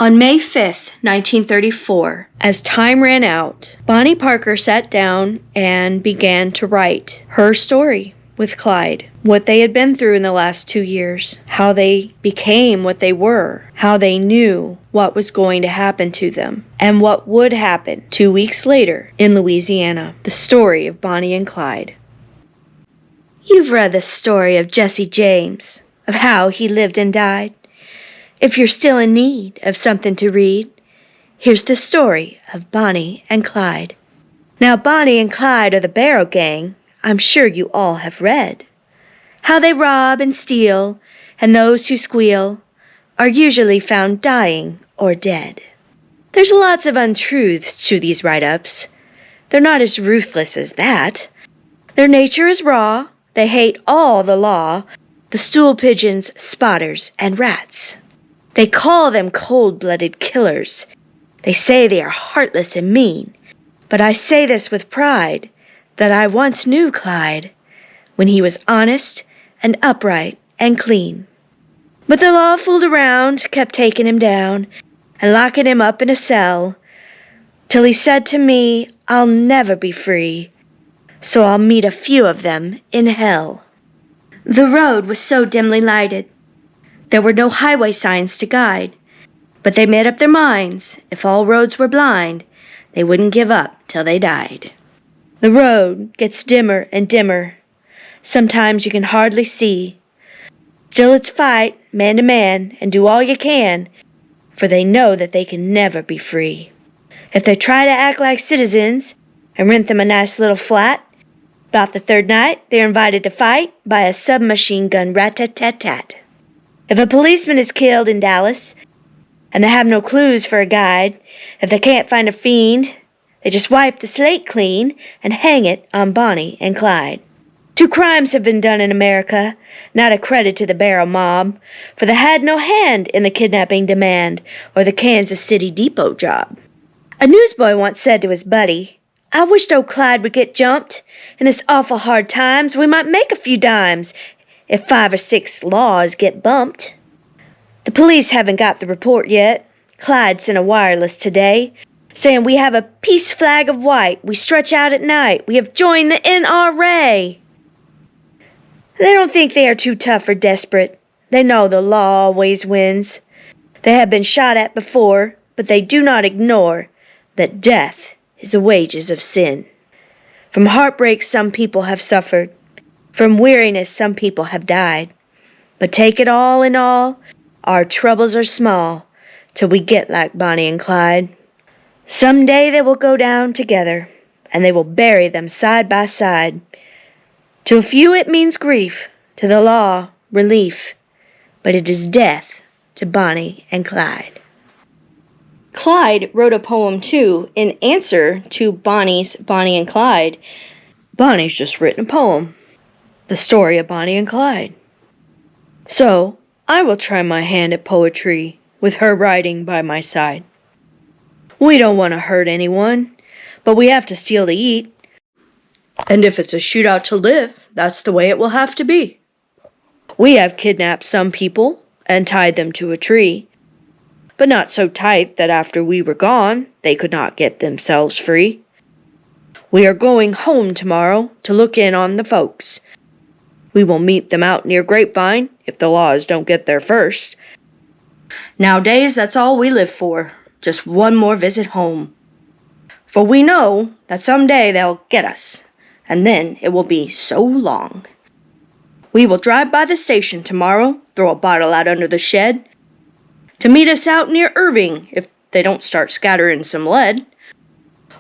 On May 5th, 1934, as time ran out, Bonnie Parker sat down and began to write her story with Clyde. What they had been through in the last 2 years, how they became what they were, how they knew what was going to happen to them, and what would happen 2 weeks later in Louisiana. The story of Bonnie and Clyde. You've read the story of Jesse James, of how he lived and died. If you're still in need of something to read, here's the story of Bonnie and Clyde. Now, Bonnie and Clyde are the Barrow Gang. I'm sure you all have read. How they rob and steal, and those who squeal are usually found dying or dead. There's lots of untruths to these write-ups. They're not as ruthless as that. Their nature is raw. They hate all the law, the stool pigeons, spotters, and rats. They call them cold-blooded killers. They say they are heartless and mean. But I say this with pride, that I once knew Clyde, when he was honest and upright and clean. But the law fooled around, kept taking him down, and locking him up in a cell, till he said to me, I'll never be free, so I'll meet a few of them in hell. The road was so dimly lighted. There were no highway signs to guide, but they made up their minds, if all roads were blind, they wouldn't give up till they died. The road gets dimmer and dimmer. Sometimes you can hardly see. Still it's fight, man to man, and do all you can, for they know that they can never be free. If they try to act like citizens and rent them a nice little flat, about the third night they're invited to fight by a submachine gun rat-tat-tat-tat. If a policeman is killed in Dallas, and they have no clues for a guide, if they can't find a fiend, they just wipe the slate clean and hang it on Bonnie and Clyde. 2 crimes have been done in America, not a credit to the Barrow mob, for they had no hand in the kidnapping demand or the Kansas City depot job. A newsboy once said to his buddy, I wished old Clyde would get jumped. In this awful hard times, we might make a few dimes if 5 or 6 laws get bumped. The police haven't got the report yet. Clyde sent a wireless today, saying we have a peace flag of white. We stretch out at night. We have joined the NRA. They don't think they are too tough or desperate. They know the law always wins. They have been shot at before, but they do not ignore that death is the wages of sin. From heartbreak some people have suffered. From weariness some people have died. But take it all in all, our troubles are small till we get like Bonnie and Clyde. Someday they will go down together, and they will bury them side by side. To a few it means grief, to the law, relief, but it is death to Bonnie and Clyde. Clyde wrote a poem too in answer to Bonnie's Bonnie and Clyde. Bonnie's just written a poem. The story of Bonnie and Clyde. So, I will try my hand at poetry with her writing by my side. We don't want to hurt anyone, but we have to steal to eat. And if it's a shootout to live, that's the way it will have to be. We have kidnapped some people and tied them to a tree, but not so tight that after we were gone, they could not get themselves free. We are going home tomorrow to look in on the folks. We will meet them out near Grapevine if the laws don't get there first. Nowadays, that's all we live for, just one more visit home. For we know that someday they'll get us, and then it will be so long. We will drive by the station tomorrow, throw a bottle out under the shed, to meet us out near Irving if they don't start scattering some lead.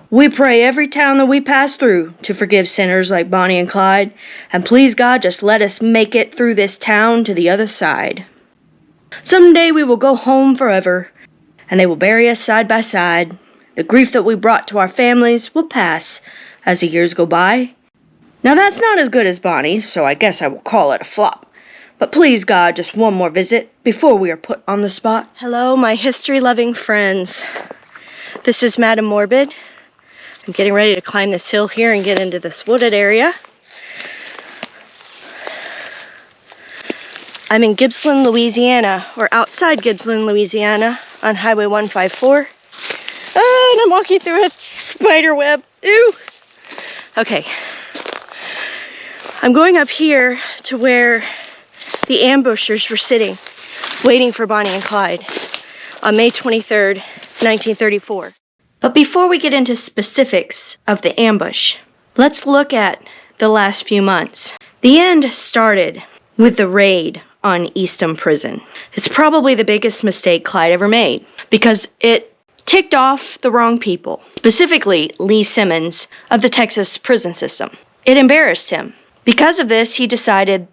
We pray every town that we pass through to forgive sinners like Bonnie and Clyde, and please God, just let us make it through this town to the other side. Someday we will go home forever, and they will bury us side by side. The grief that we brought to our families will pass as the years go by. Now that's not as good as Bonnie's, so I guess I will call it a flop. But please God, just one more visit before we are put on the spot. Hello, my history-loving friends. This is Madam Morbid. I'm getting ready to climb this hill here and get into this wooded area. I'm in Gibsland, Louisiana, or outside Gibsland, Louisiana, on Highway 154. And I'm walking through a spider web. Ew! Okay. I'm going up here to where the ambushers were sitting, waiting for Bonnie and Clyde on May 23rd, 1934. But before we get into specifics of the ambush, let's look at the last few months. The end started with the raid on Eastham Prison. It's probably the biggest mistake Clyde ever made because it ticked off the wrong people, specifically Lee Simmons of the Texas prison system. It embarrassed him. Because of this, he decided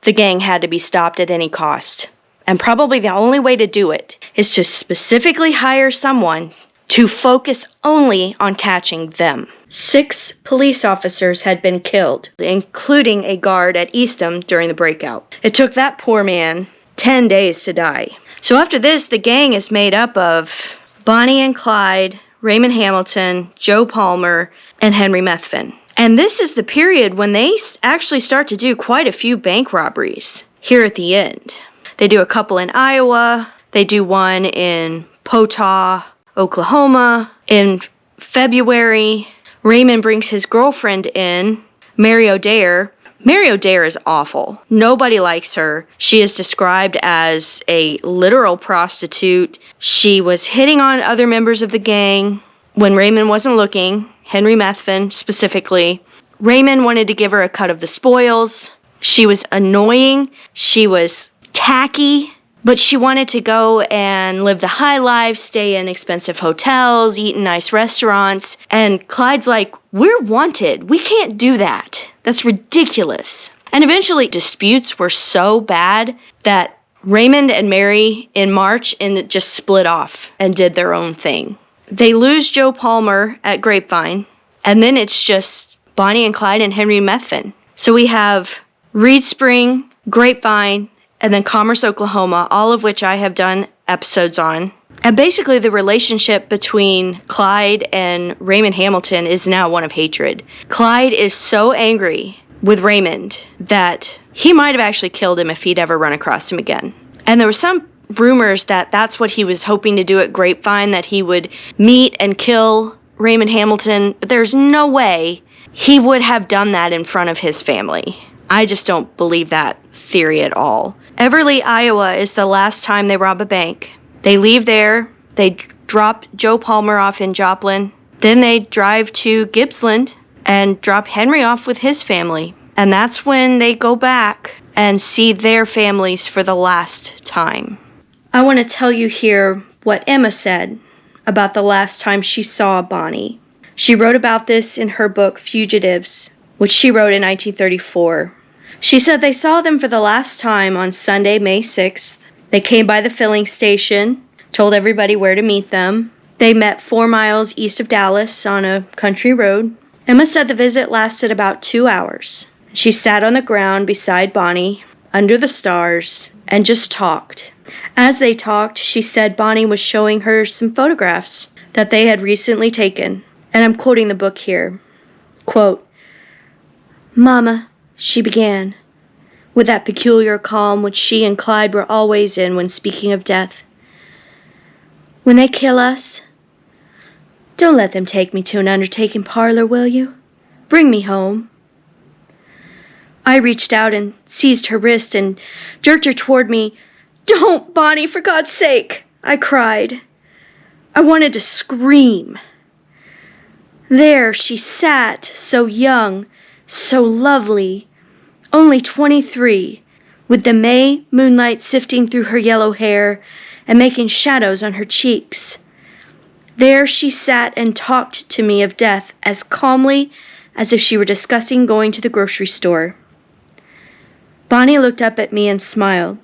the gang had to be stopped at any cost. And probably the only way to do it is to specifically hire someone to focus only on catching them. 6 police officers had been killed, including a guard at Eastham during the breakout. It took that poor man 10 days to die. So after this, the gang is made up of Bonnie and Clyde, Raymond Hamilton, Joe Palmer, and Henry Methvin. And this is the period when they actually start to do quite a few bank robberies here at the end. They do a couple in Iowa. They do one in Potah, Oklahoma. In February, Raymond brings his girlfriend in, Mary O'Dare. Mary O'Dare is awful. Nobody likes her. She is described as a literal prostitute. She was hitting on other members of the gang when Raymond wasn't looking, Henry Methvin specifically. Raymond wanted to give her a cut of the spoils. She was annoying. She was tacky. But she wanted to go and live the high life, stay in expensive hotels, eat in nice restaurants. And Clyde's like, we're wanted. We can't do that. That's ridiculous. And eventually disputes were so bad that Raymond and Mary in March and just split off and did their own thing. They lose Joe Palmer at Grapevine. And then it's just Bonnie and Clyde and Henry Methvin. So we have Reed Spring, Grapevine, and then Commerce, Oklahoma, all of which I have done episodes on. And basically the relationship between Clyde and Raymond Hamilton is now one of hatred. Clyde is so angry with Raymond that he might have actually killed him if he'd ever run across him again. And there were some rumors that that's what he was hoping to do at Grapevine, that he would meet and kill Raymond Hamilton. But there's no way he would have done that in front of his family. I just don't believe that theory at all. Everly, Iowa is the last time they rob a bank. They leave there, they drop Joe Palmer off in Joplin, then they drive to Gibsland and drop Henry off with his family. And that's when they go back and see their families for the last time. I want to tell you here what Emma said about the last time she saw Bonnie. She wrote about this in her book, Fugitives, which she wrote in 1934. She said they saw them for the last time on Sunday, May 6th. They came by the filling station, told everybody where to meet them. They met 4 miles east of Dallas on a country road. Emma said the visit lasted about 2 hours. She sat on the ground beside Bonnie, under the stars, and just talked. As they talked, she said Bonnie was showing her some photographs that they had recently taken. And I'm quoting the book here. Quote, "Mama," she began, with that peculiar calm which she and Clyde were always in when speaking of death. "When they kill us, don't let them take me to an undertaking parlor, will you? Bring me home." I reached out and seized her wrist and jerked her toward me. "Don't, Bonnie, for God's sake," I cried. I wanted to scream. There she sat, so young, so lovely, only 23, with the May moonlight sifting through her yellow hair and making shadows on her cheeks. There she sat and talked to me of death as calmly as if she were discussing going to the grocery store. Bonnie looked up at me and smiled.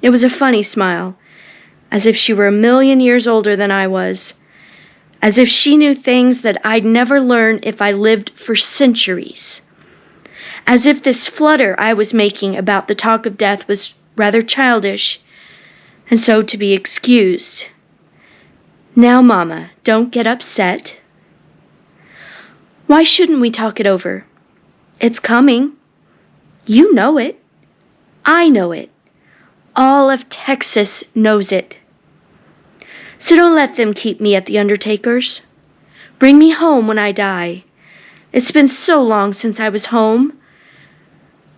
It was a funny smile, as if she were 1,000,000 years older than I was, as if she knew things that I'd never learn if I lived for centuries, as if this flutter I was making about the talk of death was rather childish, and so to be excused. "Now, Mama, don't get upset. Why shouldn't we talk it over? It's coming. You know it. I know it. All of Texas knows it. So don't let them keep me at the undertaker's. Bring me home when I die. It's been so long since I was home.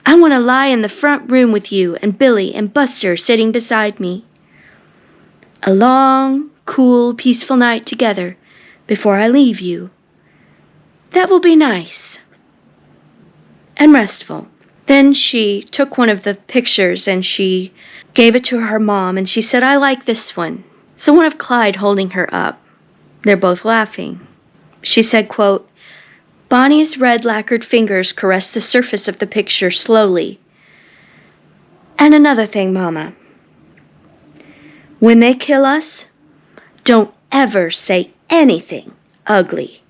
I want to lie in the front room with you and Billy and Buster sitting beside me. A long, cool, peaceful night together before I leave you. That will be nice and restful. Then she took one of the pictures and she gave it to her mom, and she said, I like this one. So one of Clyde holding her up. They're both laughing. She said, quote, Bonnie's red lacquered fingers caressed the surface of the picture slowly. And another thing, Mama. When they kill us, don't ever say anything ugly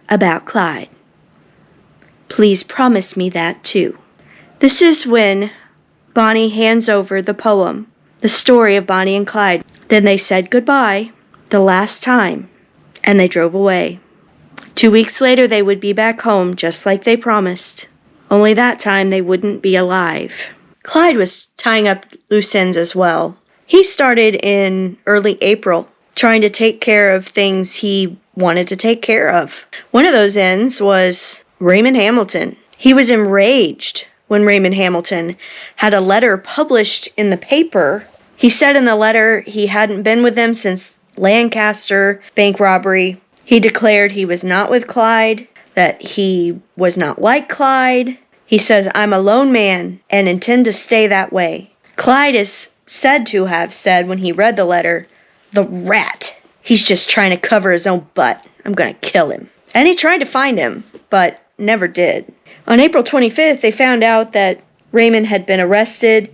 about Clyde. Please promise me that too. This is when Bonnie hands over the poem, the story of Bonnie and Clyde. Then they said goodbye, the last time, and they drove away. 2 weeks later, they would be back home just like they promised. Only that time they wouldn't be alive. Clyde was tying up loose ends as well. He started in early April, trying to take care of things he wanted to take care of. One of those ends was Raymond Hamilton. He was enraged when Raymond Hamilton had a letter published in the paper. He said in the letter he hadn't been with them since Lancaster bank robbery. He declared he was not with Clyde, that he was not like Clyde. He says, I'm a lone man and intend to stay that way. Clyde is said to have said when he read the letter, the rat. He's just trying to cover his own butt. I'm going to kill him. And he tried to find him, but never did. On April 25th, they found out that Raymond had been arrested,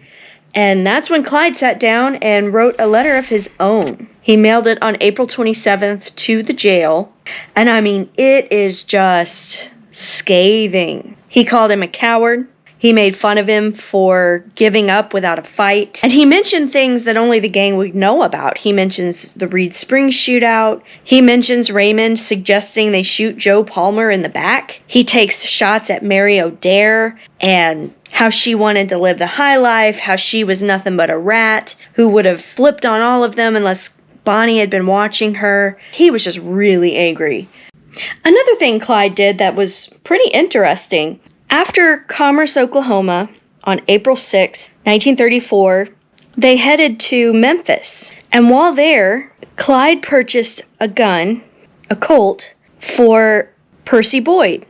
and that's when Clyde sat down and wrote a letter of his own. He mailed it on April 27th to the jail, and I mean, it is just scathing. He called him a coward. He made fun of him for giving up without a fight. And he mentioned things that only the gang would know about. He mentions the Reed Springs shootout. He mentions Raymond suggesting they shoot Joe Palmer in the back. He takes shots at Mary O'Dare and how she wanted to live the high life, how she was nothing but a rat who would have flipped on all of them unless Bonnie had been watching her. He was just really angry. Another thing Clyde did that was pretty interesting. After Commerce, Oklahoma, on April 6, 1934, they headed to Memphis. And while there, Clyde purchased a gun, a Colt, for Percy Boyd,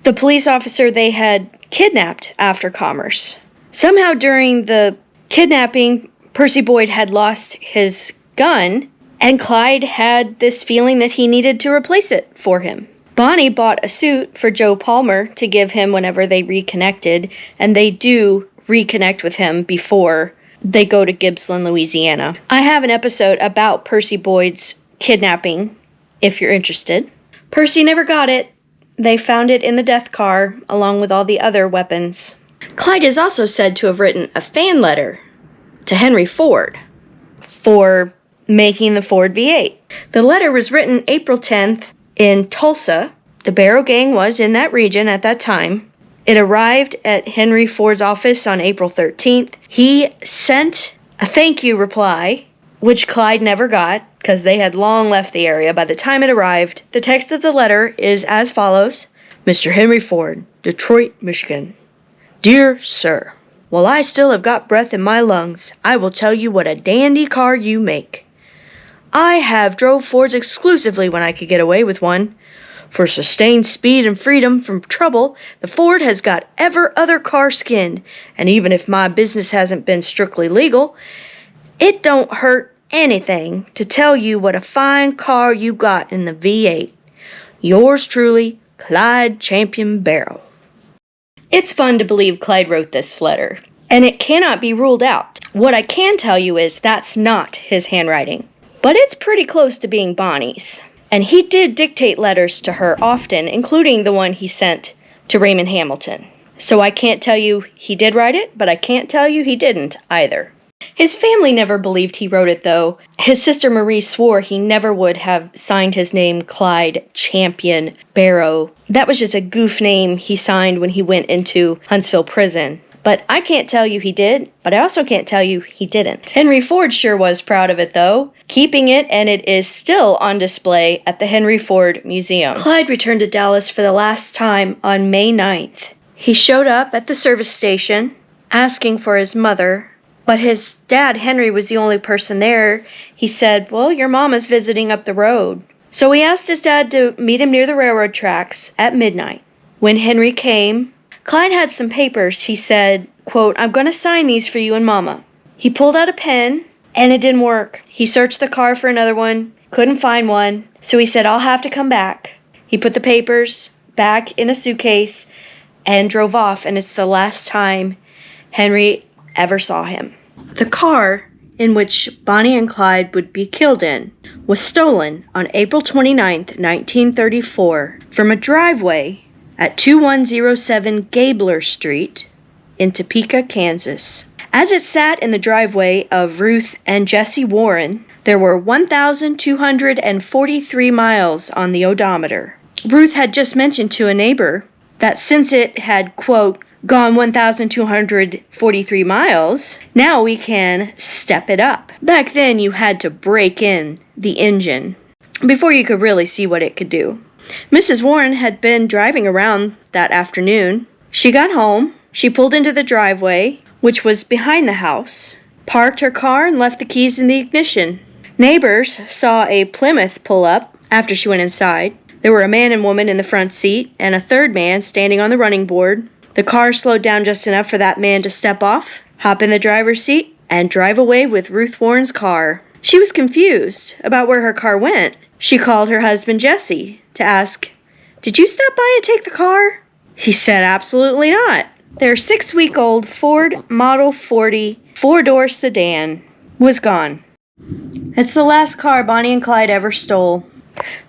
the police officer they had kidnapped after Commerce. Somehow during the kidnapping, Percy Boyd had lost his gun, and Clyde had this feeling that he needed to replace it for him. Bonnie bought a suit for Joe Palmer to give him whenever they reconnected, and they do reconnect with him before they go to Gibsland, Louisiana. I have an episode about Percy Boyd's kidnapping, if you're interested. Percy never got it. They found it in the death car, along with all the other weapons. Clyde is also said to have written a fan letter to Henry Ford for making the Ford V8. The letter was written April 10th, in Tulsa. The Barrow Gang was in that region at that time. It arrived at Henry Ford's office on April 13th. He sent a thank you reply, which Clyde never got because they had long left the area by the time it arrived. The text of the letter is as follows. Mr. Henry Ford, Detroit, Michigan. Dear Sir, while I still have got breath in my lungs, I will tell you what a dandy car you make. I have drove Fords exclusively when I could get away with one. For sustained speed and freedom from trouble, the Ford has got ever other car skinned, and even if my business hasn't been strictly legal, it don't hurt anything to tell you what a fine car you got in the V8. Yours truly, Clyde Champion Barrow. It's fun to believe Clyde wrote this letter, and it cannot be ruled out. What I can tell you is that's not his handwriting. But it's pretty close to being Bonnie's. And he did dictate letters to her often, including the one he sent to Raymond Hamilton. So I can't tell you he did write it, but I can't tell you he didn't either. His family never believed he wrote it, though. His sister Marie swore he never would have signed his name Clyde Champion Barrow. That was just a goof name he signed when he went into Huntsville prison. But I can't tell you he did, but I also can't tell you he didn't. Henry Ford sure was proud of it, though, keeping it, and it is still on display at the Henry Ford Museum. Clyde returned to Dallas for the last time on May 9th. He showed up at the service station, asking for his mother, but his dad, Henry, was the only person there. He said, "Well, your mama's visiting up the road." So he asked his dad to meet him near the railroad tracks at midnight. When Henry came, Clyde had some papers. He said, quote, "I'm going to sign these for you and Mama." He pulled out a pen, and it didn't work. He searched the car for another one, couldn't find one, so he said, "I'll have to come back." He put the papers back in a suitcase and drove off, and it's the last time Henry ever saw him. The car in which Bonnie and Clyde would be killed in was stolen on April 29th, 1934, from a driveway at 2107 Gabler Street in Topeka, Kansas. As it sat in the driveway of Ruth and Jesse Warren, there were 1,243 miles on the odometer. Ruth had just mentioned to a neighbor that since it had, quote, gone 1,243 miles, now we can step it up. Back then, you had to break in the engine before you could really see what it could do. Mrs. Warren had been driving around that afternoon. She got home. She pulled into the driveway, which was behind the house, parked her car, and left the keys in the ignition. Neighbors saw a Plymouth pull up after she went inside. There were a man and woman in the front seat, and a third man standing on the running board. The car slowed down just enough for that man to step off, hop in the driver's seat, and drive away with Ruth Warren's car. She was confused about where her car went. She called her husband Jesse to ask, "Did you stop by and take the car?" He said, "Absolutely not." Their 6-week-old Ford Model 40 4-door sedan was gone. It's the last car Bonnie and Clyde ever stole.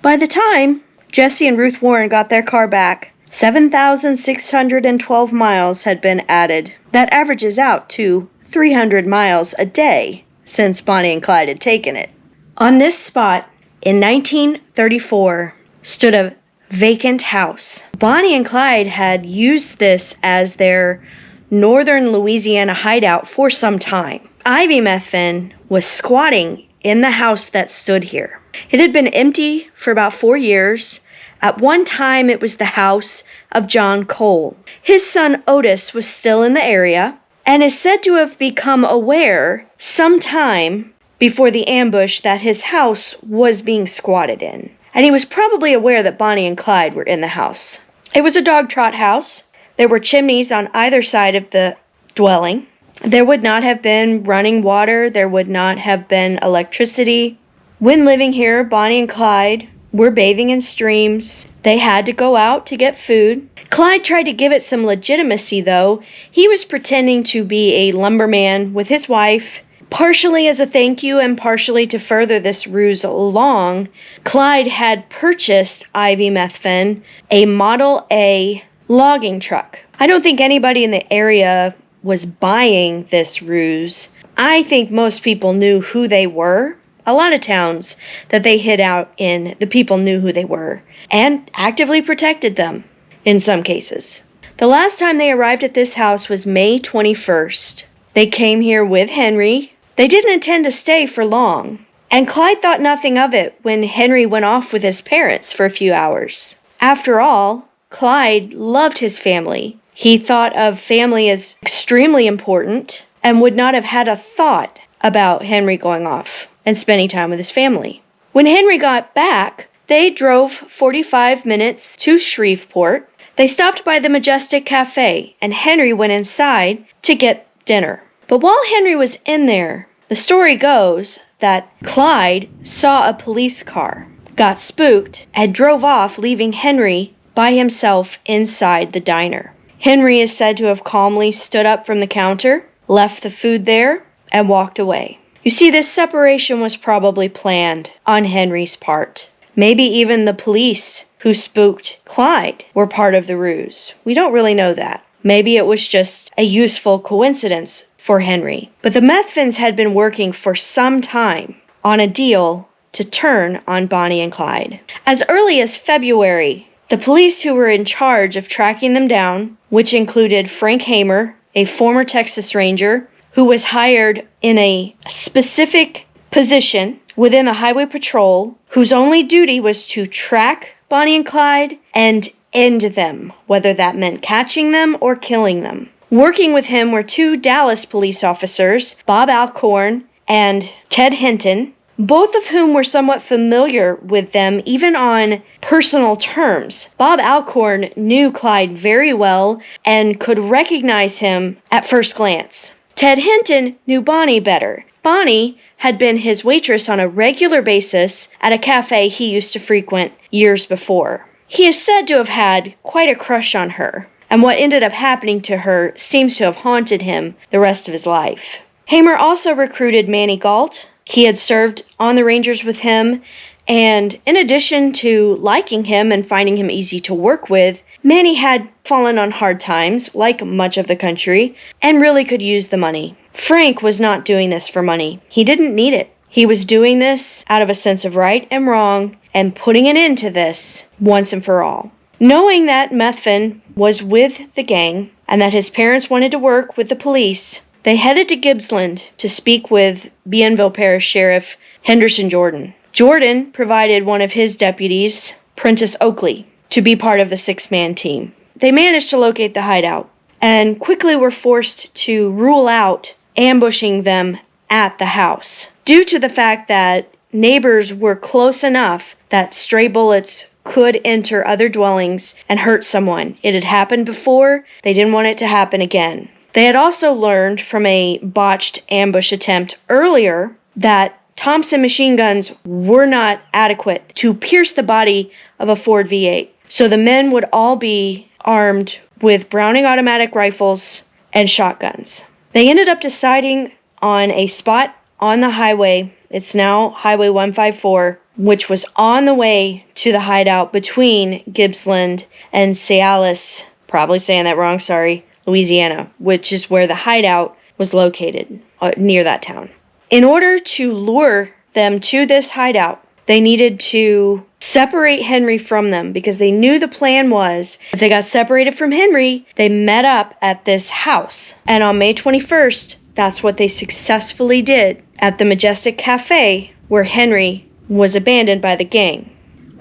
By the time Jesse and Ruth Warren got their car back, 7,612 miles had been added. That averages out to 300 miles a day since Bonnie and Clyde had taken it. On this spot, in 1934, stood a vacant house. Bonnie and Clyde had used this as their northern Louisiana hideout for some time. Ivy Methvin was squatting in the house that stood here. It had been empty for about 4 years. At one time, it was the house of John Cole. His son Otis was still in the area and is said to have become aware sometime before the ambush that his house was being squatted in. And he was probably aware that Bonnie and Clyde were in the house. It was a dog trot house. There were chimneys on either side of the dwelling. There would not have been running water. There would not have been electricity. When living here, Bonnie and Clyde were bathing in streams. They had to go out to get food. Clyde tried to give it some legitimacy, though. He was pretending to be a lumberman with his wife, partially as a thank you and partially to further this ruse along. Clyde had purchased Ivy Methvin a Model A logging truck. I don't think anybody in the area was buying this ruse. I think most people knew who they were. A lot of towns that they hid out in, the people knew who they were and actively protected them in some cases. The last time they arrived at this house was May 21st. They came here with Henry. They didn't intend to stay for long, and Clyde thought nothing of it when Henry went off with his parents for a few hours. After all, Clyde loved his family. He thought of family as extremely important and would not have had a thought about Henry going off and spending time with his family. When Henry got back, they drove 45 minutes to Shreveport. They stopped by the Majestic Cafe, and Henry went inside to get dinner. But while Henry was in there, the story goes that Clyde saw a police car, got spooked, and drove off, leaving Henry by himself inside the diner. Henry is said to have calmly stood up from the counter, left the food there, and walked away. You see, this separation was probably planned on Henry's part. Maybe even the police who spooked Clyde were part of the ruse. We don't really know that. Maybe it was just a useful coincidence for Henry. But the Methvins had been working for some time on a deal to turn on Bonnie and Clyde. As early as February, the police who were in charge of tracking them down, which included Frank Hamer, a former Texas Ranger who was hired in a specific position within the Highway Patrol, whose only duty was to track Bonnie and Clyde and end them, whether that meant catching them or killing them. Working with him were 2 Dallas police officers, Bob Alcorn and Ted Hinton, both of whom were somewhat familiar with them, even on personal terms. Bob Alcorn knew Clyde very well and could recognize him at first glance. Ted Hinton knew Bonnie better. Bonnie had been his waitress on a regular basis at a cafe he used to frequent years before. He is said to have had quite a crush on her, and what ended up happening to her seems to have haunted him the rest of his life. Hamer also recruited Manny Galt. He had served on the Rangers with him, and in addition to liking him and finding him easy to work with, Manny had fallen on hard times, like much of the country, and really could use the money. Frank was not doing this for money. He didn't need it. He was doing this out of a sense of right and wrong and putting an end to this once and for all. Knowing that Methvin was with the gang and that his parents wanted to work with the police, they headed to Gibsland to speak with Bienville Parish Sheriff Henderson Jordan. Jordan provided one of his deputies, Prentice Oakley, to be part of the 6-man team. They managed to locate the hideout and quickly were forced to rule out ambushing them at the house, due to the fact that neighbors were close enough that stray bullets could enter other dwellings and hurt someone. It had happened before. They didn't want it to happen again. They had also learned from a botched ambush attempt earlier that Thompson machine guns were not adequate to pierce the body of a Ford V8. So the men would all be armed with Browning automatic rifles and shotguns. They ended up deciding on a spot on the highway. It's now Highway 154, which was on the way to the hideout between Gibsland and Cialis, probably saying that wrong, sorry, Louisiana, which is where the hideout was located, near that town. In order to lure them to this hideout, they needed to separate Henry from them, because they knew the plan was, if they got separated from Henry, they met up at this house. And on May 21st, that's what they successfully did at the Majestic Cafe, where Henry was abandoned by the gang.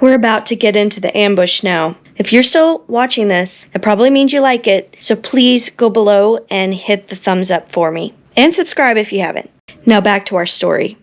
We're about to get into the ambush now. If you're still watching this, it probably means you like it, so please go below and hit the thumbs up for me. And subscribe if you haven't. Now back to our story.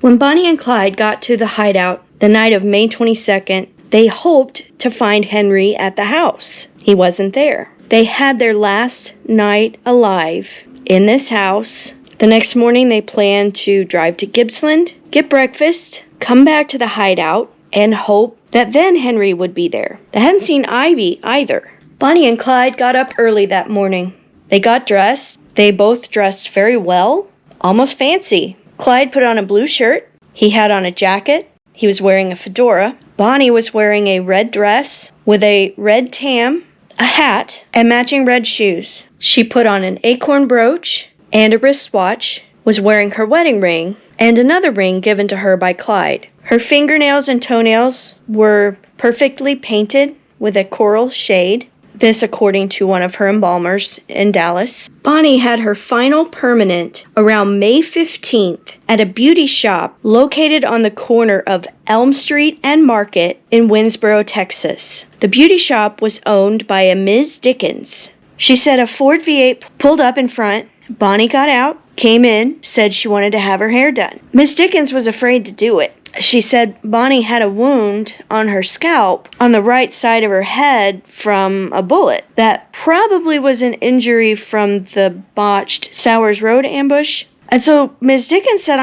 When Bonnie and Clyde got to the hideout the night of May 22nd, they hoped to find Henry at the house. He wasn't there. They had their last night alive in this house. The next morning they planned to drive to Gibsland, get breakfast, come back to the hideout, and hope that then Henry would be there. They hadn't seen Ivy either. Bonnie and Clyde got up early that morning. They got dressed. They both dressed very well, almost fancy. Clyde put on a blue shirt. He had on a jacket. He was wearing a fedora. Bonnie was wearing a red dress with a red tam, a hat, and matching red shoes. She put on an acorn brooch and a wristwatch, was wearing her wedding ring, and another ring given to her by Clyde. Her fingernails and toenails were perfectly painted with a coral shade. This according to one of her embalmers in Dallas. Bonnie had her final permanent around May 15th at a beauty shop located on the corner of Elm Street and Market in Winsboro, Texas. The beauty shop was owned by a Ms. Dickens. She said a Ford V8 pulled up in front. Bonnie got out, came in, said she wanted to have her hair done. Ms. Dickens was afraid to do it. She said Bonnie had a wound on her scalp on the right side of her head from a bullet. That probably was an injury from the botched Sowers Road ambush. And so Ms. Dickens said,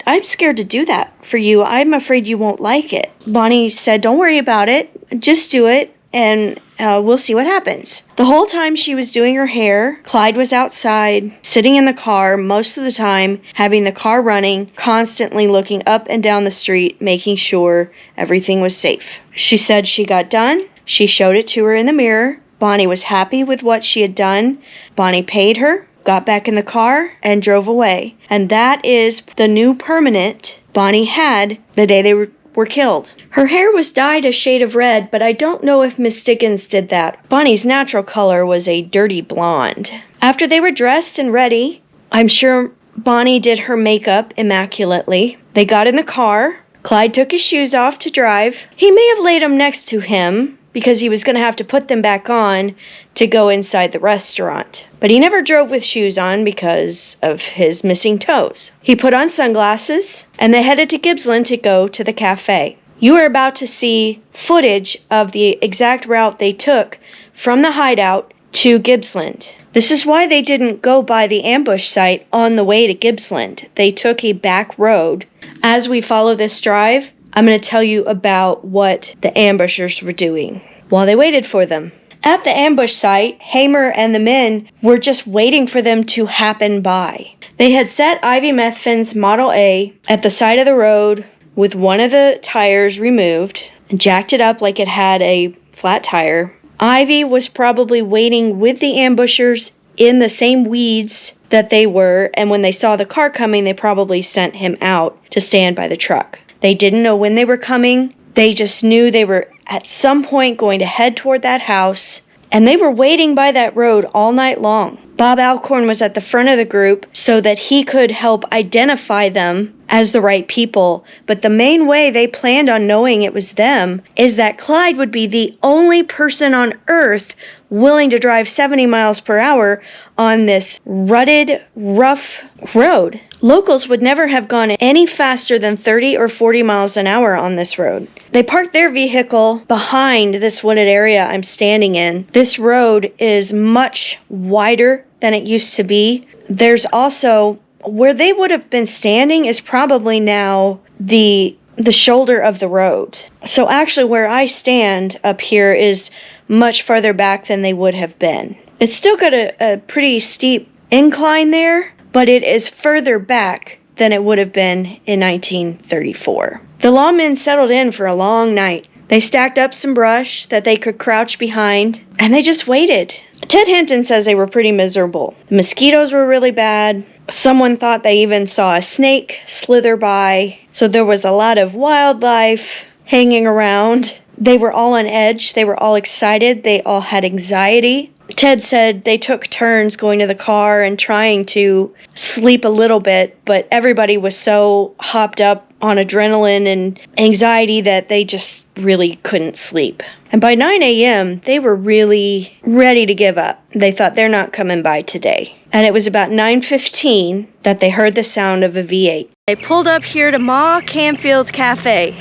I'm scared to do that for you. I'm afraid you won't like it. Bonnie said, don't worry about it. Just do it. And we'll see what happens. The whole time she was doing her hair, Clyde was outside, sitting in the car most of the time, having the car running, constantly looking up and down the street, making sure everything was safe. She said she got done. She showed it to her in the mirror. Bonnie was happy with what she had done. Bonnie paid her, got back in the car, and drove away. And that is the new permanent Bonnie had the day they were killed. Her hair was dyed a shade of red, but I don't know if Miss Dickens did that. Bonnie's natural color was a dirty blonde. After they were dressed and ready, I'm sure Bonnie did her makeup immaculately. They got in the car. Clyde took his shoes off to drive. He may have laid them next to him because he was going to have to put them back on to go inside the restaurant. But he never drove with shoes on because of his missing toes. He put on sunglasses, and they headed to Gibsland to go to the cafe. You are about to see footage of the exact route they took from the hideout to Gibsland. This is why they didn't go by the ambush site on the way to Gibsland. They took a back road. As we follow this drive, I'm going to tell you about what the ambushers were doing while they waited for them. At the ambush site, Hamer and the men were just waiting for them to happen by. They had set Ivy Methvin's Model A at the side of the road with one of the tires removed and jacked it up like it had a flat tire. Ivy was probably waiting with the ambushers in the same weeds that they were, and when they saw the car coming, they probably sent him out to stand by the truck. They didn't know when they were coming. They just knew they were at some point going to head toward that house, and they were waiting by that road all night long. Bob Alcorn was at the front of the group so that he could help identify them as the right people, but the main way they planned on knowing it was them is that Clyde would be the only person on earth willing to drive 70 miles per hour on this rutted, rough road. Locals would never have gone any faster than 30 or 40 miles an hour on this road. They parked their vehicle behind this wooded area I'm standing in. This road is much wider than it used to be. There's also, where they would have been standing is probably now the shoulder of the road. So actually where I stand up here is much farther back than they would have been. It's still got a pretty steep incline there, but it is further back than it would have been in 1934. The lawmen settled in for a long night. They stacked up some brush that they could crouch behind, and they just waited. Ted Hinton says they were pretty miserable. The mosquitoes were really bad. Someone thought they even saw a snake slither by. So there was a lot of wildlife hanging around. They were all on edge. They were all excited. They all had anxiety. Ted said they took turns going to the car and trying to sleep a little bit, but everybody was so hopped up on adrenaline and anxiety that they just really couldn't sleep. And by 9 a.m., they were really ready to give up. They thought they're not coming by today. And it was about 9:15 that they heard the sound of a V8. They pulled up here to Ma Canfield's Cafe.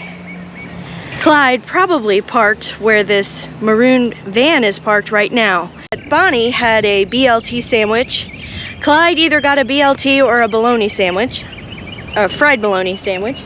Clyde probably parked where this maroon van is parked right now. Bonnie had a BLT sandwich. Clyde either got a BLT or a bologna sandwich. A fried bologna sandwich.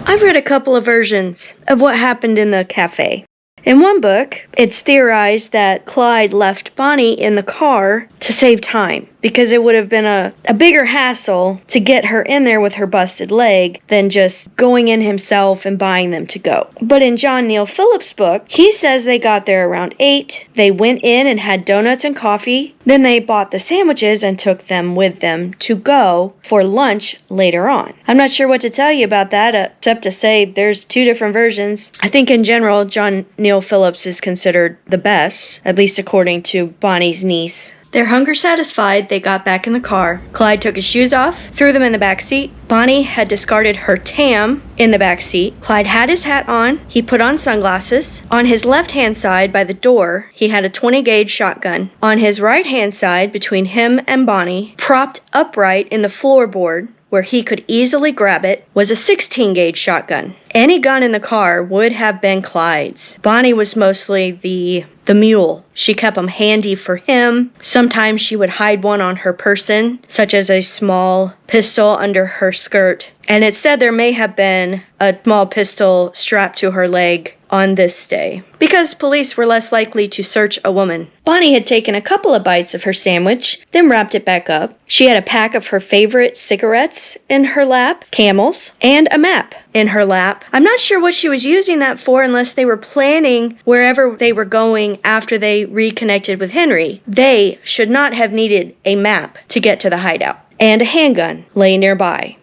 I've read a couple of versions of what happened in the cafe. In one book, it's theorized that Clyde left Bonnie in the car to save time, because it would have been a bigger hassle to get her in there with her busted leg than just going in himself and buying them to go. But in John Neal Phillips' book, he says they got there around 8, they went in and had donuts and coffee, then they bought the sandwiches and took them with them to go for lunch later on. I'm not sure what to tell you about that, except to say there's two different versions. I think in general, John Neal Phillips is considered the best, at least according to Bonnie's niece. Their hunger satisfied, they got back in the car. Clyde took his shoes off, threw them in the back seat. Bonnie had discarded her tam in the back seat. Clyde had his hat on. He put on sunglasses. On his left-hand side by the door, he had a 20-gauge shotgun. On his right-hand side, between him and Bonnie, propped upright in the floorboard, where he could easily grab it, was a 16-gauge shotgun. Any gun in the car would have been Clyde's. Bonnie was mostly the mule. She kept them handy for him. Sometimes she would hide one on her person, such as a small pistol under her skirt. And it said there may have been a small pistol strapped to her leg on this day, because police were less likely to search a woman. Bonnie had taken a couple of bites of her sandwich, then wrapped it back up. She had a pack of her favorite cigarettes in her lap, Camels, and a map in her lap. I'm not sure what she was using that for, unless they were planning wherever they were going after they reconnected with Henry. They should not have needed a map to get to the hideout. And a handgun lay nearby.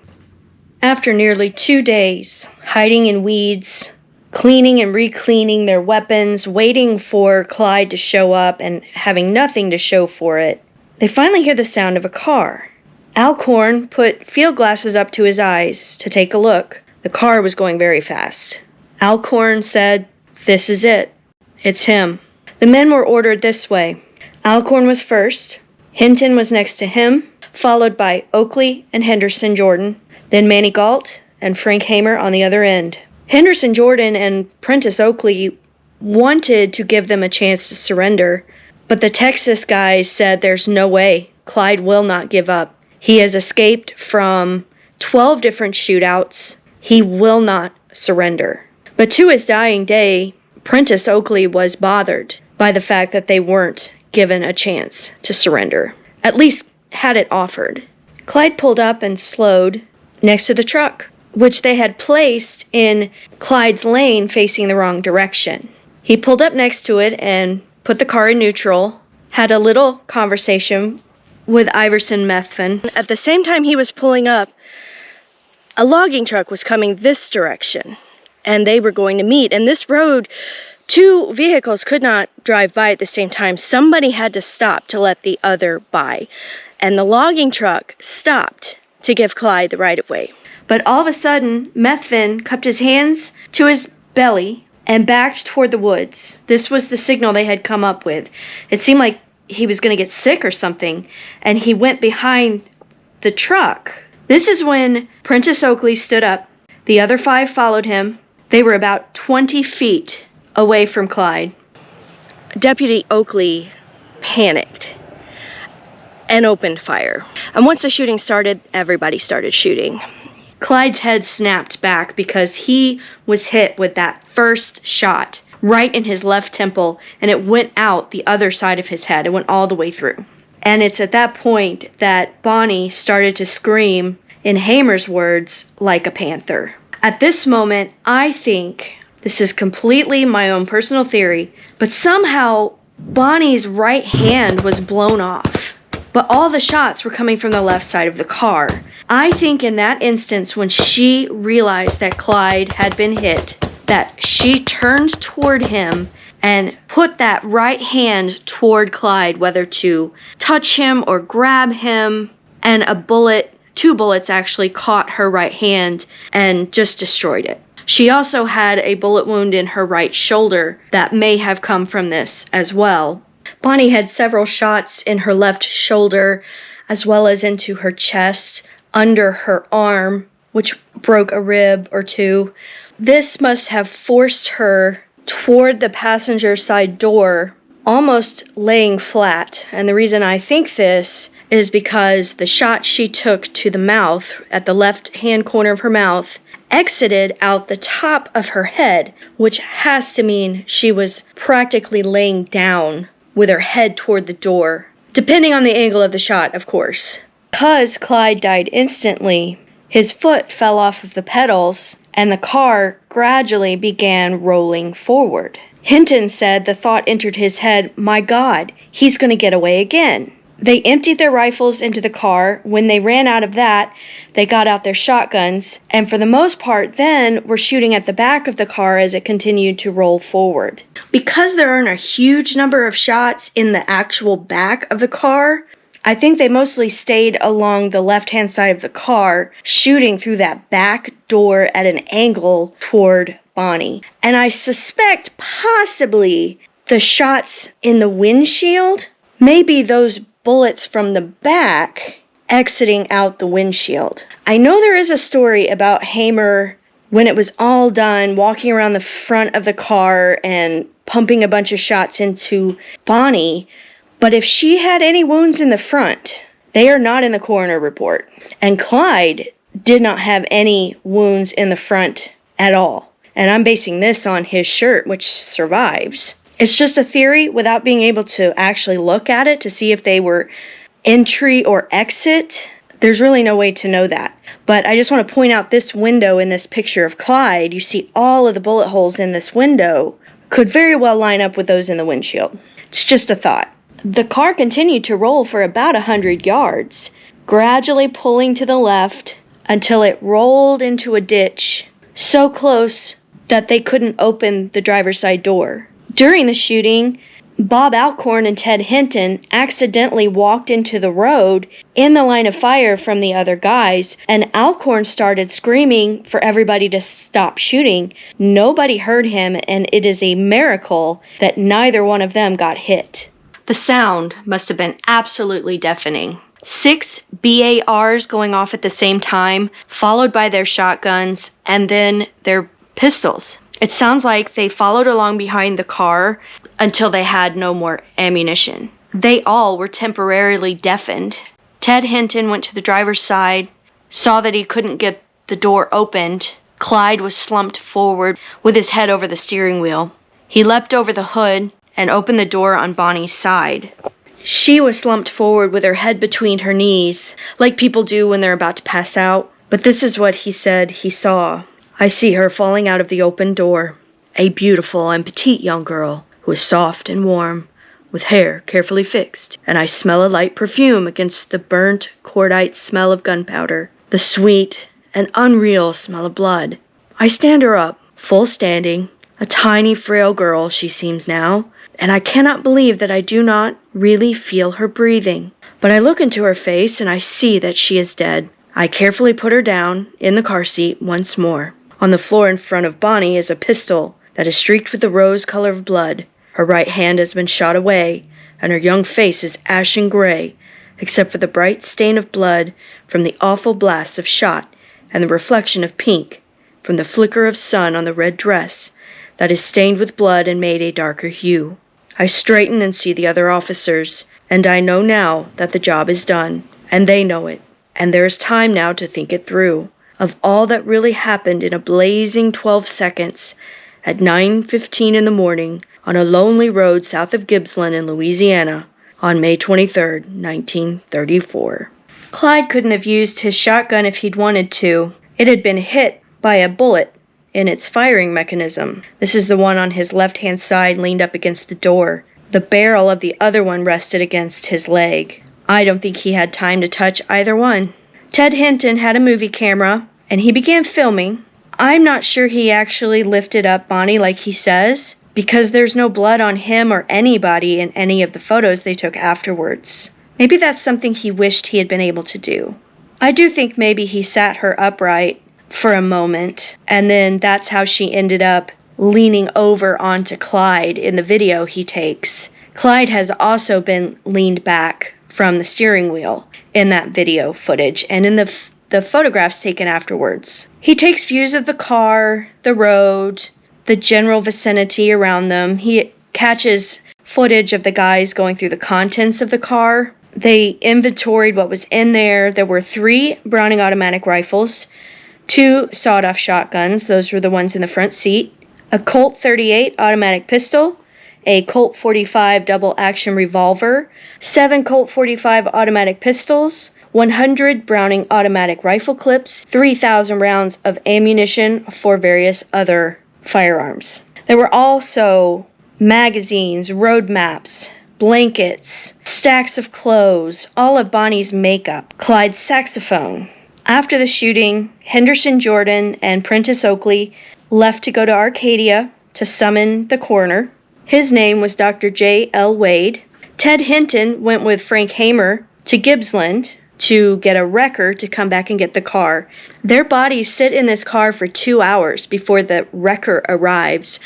After nearly 2 days, hiding in weeds, cleaning and re-cleaning their weapons, waiting for Clyde to show up and having nothing to show for it, they finally hear the sound of a car. Alcorn put field glasses up to his eyes to take a look. The car was going very fast. Alcorn said, "This is it. It's him." The men were ordered this way. Alcorn was first. Hinton was next to him, followed by Oakley and Henderson Jordan, then Manny Galt and Frank Hamer on the other end. Henderson Jordan and Prentice Oakley wanted to give them a chance to surrender, but the Texas guys said there's no way. Clyde will not give up. He has escaped from 12 different shootouts. He will not surrender. But to his dying day, Prentice Oakley was bothered by the fact that they weren't given a chance to surrender, at least had it offered. Clyde pulled up and slowed next to the truck, which they had placed in Clyde's lane facing the wrong direction. He pulled up next to it and put the car in neutral, had a little conversation with Iverson Methvin. At the same time he was pulling up, a logging truck was coming this direction, and they were going to meet. And this road, 2 vehicles could not drive by at the same time. Somebody had to stop to let the other by. And the logging truck stopped to give Clyde the right-of-way. But all of a sudden, Methvin cupped his hands to his belly and backed toward the woods. This was the signal they had come up with. It seemed like he was going to get sick or something, and he went behind the truck. This is when Prentice Oakley stood up. The other 5 followed him. They were about 20 feet away from Clyde. Deputy Oakley panicked and opened fire. And once the shooting started, everybody started shooting. Clyde's head snapped back because he was hit with that first shot right in his left temple, and it went out the other side of his head. It went all the way through. And it's at that point that Bonnie started to scream, in Hamer's words, like a panther. At this moment, I think, this is completely my own personal theory, but somehow Bonnie's right hand was blown off. But all the shots were coming from the left side of the car. I think in that instance, when she realized that Clyde had been hit, that she turned toward him and put that right hand toward Clyde, whether to touch him or grab him, and a bullet, 2 bullets actually caught her right hand and just destroyed it. She also had a bullet wound in her right shoulder that may have come from this as well. Bonnie had several shots in her left shoulder, as well as into her chest, under her arm, which broke a rib or 2. This must have forced her toward the passenger side door, almost laying flat. And the reason I think this is because the shot she took to the mouth, at the left-hand corner of her mouth, exited out the top of her head, which has to mean she was practically laying down with her head toward the door, depending on the angle of the shot, of course. Because Clyde died instantly, his foot fell off of the pedals, and the car gradually began rolling forward. Hinton said the thought entered his head, "My God, he's going to get away again." They emptied their rifles into the car. When they ran out of that, they got out their shotguns, and for the most part then were shooting at the back of the car as it continued to roll forward. Because there aren't a huge number of shots in the actual back of the car, I think they mostly stayed along the left-hand side of the car, shooting through that back door at an angle toward Bonnie. And I suspect possibly the shots in the windshield, maybe those bullets from the back exiting out the windshield. I know there is a story about Hamer, when it was all done, walking around the front of the car and pumping a bunch of shots into Bonnie. But if she had any wounds in the front, they are not in the coroner report. And Clyde did not have any wounds in the front at all. And I'm basing this on his shirt, which survives. It's just a theory without being able to actually look at it to see if they were entry or exit. There's really no way to know that. But I just want to point out this window in this picture of Clyde. You see all of the bullet holes in this window could very well line up with those in the windshield. It's just a thought. The car continued to roll for about 100 yards, gradually pulling to the left until it rolled into a ditch so close that they couldn't open the driver's side door. During the shooting, Bob Alcorn and Ted Hinton accidentally walked into the road in the line of fire from the other guys, and Alcorn started screaming for everybody to stop shooting. Nobody heard him, and it is a miracle that neither one of them got hit. The sound must have been absolutely deafening. 6 BARs going off at the same time, followed by their shotguns, and then their pistols. It sounds like they followed along behind the car until they had no more ammunition. They all were temporarily deafened. Ted Hinton went to the driver's side, saw that he couldn't get the door opened. Clyde was slumped forward with his head over the steering wheel. He leapt over the hood and opened the door on Bonnie's side. She was slumped forward with her head between her knees, like people do when they're about to pass out. But this is what he said he saw. "I see her falling out of the open door. A beautiful and petite young girl who is soft and warm, with hair carefully fixed, and I smell a light perfume against the burnt cordite smell of gunpowder, the sweet and unreal smell of blood. I stand her up, full standing, a tiny frail girl she seems now, and I cannot believe that I do not really feel her breathing. But I look into her face and I see that she is dead. I carefully put her down in the car seat once more. On the floor in front of Bonnie is a pistol that is streaked with the rose color of blood. Her right hand has been shot away, and her young face is ashen gray, except for the bright stain of blood from the awful blasts of shot and the reflection of pink from the flicker of sun on the red dress that is stained with blood and made a darker hue. I straighten and see the other officers, and I know now that the job is done, and they know it, and there is time now to think it through, of all that really happened in a blazing 12 seconds at 9:15 in the morning on a lonely road south of Gibsland in Louisiana on May 23rd, 1934. Clyde couldn't have used his shotgun if he'd wanted to. It had been hit by a bullet in its firing mechanism. This is the one on his left-hand side leaned up against the door. The barrel of the other one rested against his leg. I don't think he had time to touch either one. Ted Hinton had a movie camera, and he began filming. I'm not sure he actually lifted up Bonnie like he says, because there's no blood on him or anybody in any of the photos they took afterwards. Maybe that's something he wished he had been able to do. I do think maybe he sat her upright for a moment, and then that's how she ended up leaning over onto Clyde in the video he takes. Clyde has also been leaned back from the steering wheel in that video footage and in the photographs taken afterwards. He takes views of the car, the road, the general vicinity around them. He catches footage of the guys going through the contents of the car. They inventoried what was in there. There were 3 Browning automatic rifles, 2 sawed-off shotguns, those were the ones in the front seat, a Colt 38 automatic pistol, a Colt 45 double-action revolver, 7 Colt 45 automatic pistols, 100 Browning automatic rifle clips, 3,000 rounds of ammunition for various other firearms. There were also magazines, road maps, blankets, stacks of clothes, all of Bonnie's makeup, Clyde's saxophone. After the shooting, Henderson Jordan and Prentice Oakley left to go to Arcadia to summon the coroner. His name was Dr. J. L. Wade. Ted Hinton went with Frank Hamer to Gibsland to get a wrecker to come back and get the car. Their bodies sit in this car for 2 hours before the wrecker arrives.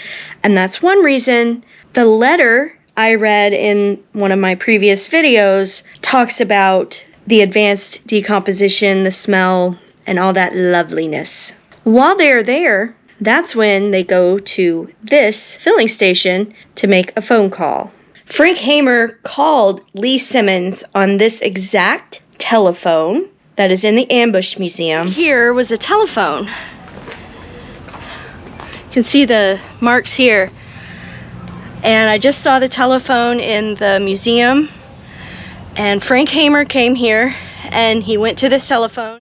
And that's one reason the letter I read in one of my previous videos talks about the advanced decomposition, the smell, and all that loveliness. While they're there, that's when they go to this filling station to make a phone call. Frank Hamer called Lee Simmons on this exact telephone that is in the Ambush Museum. Here was a telephone. You can see the marks here. And I just saw the telephone in the museum. And Frank Hamer came here and he went to this telephone.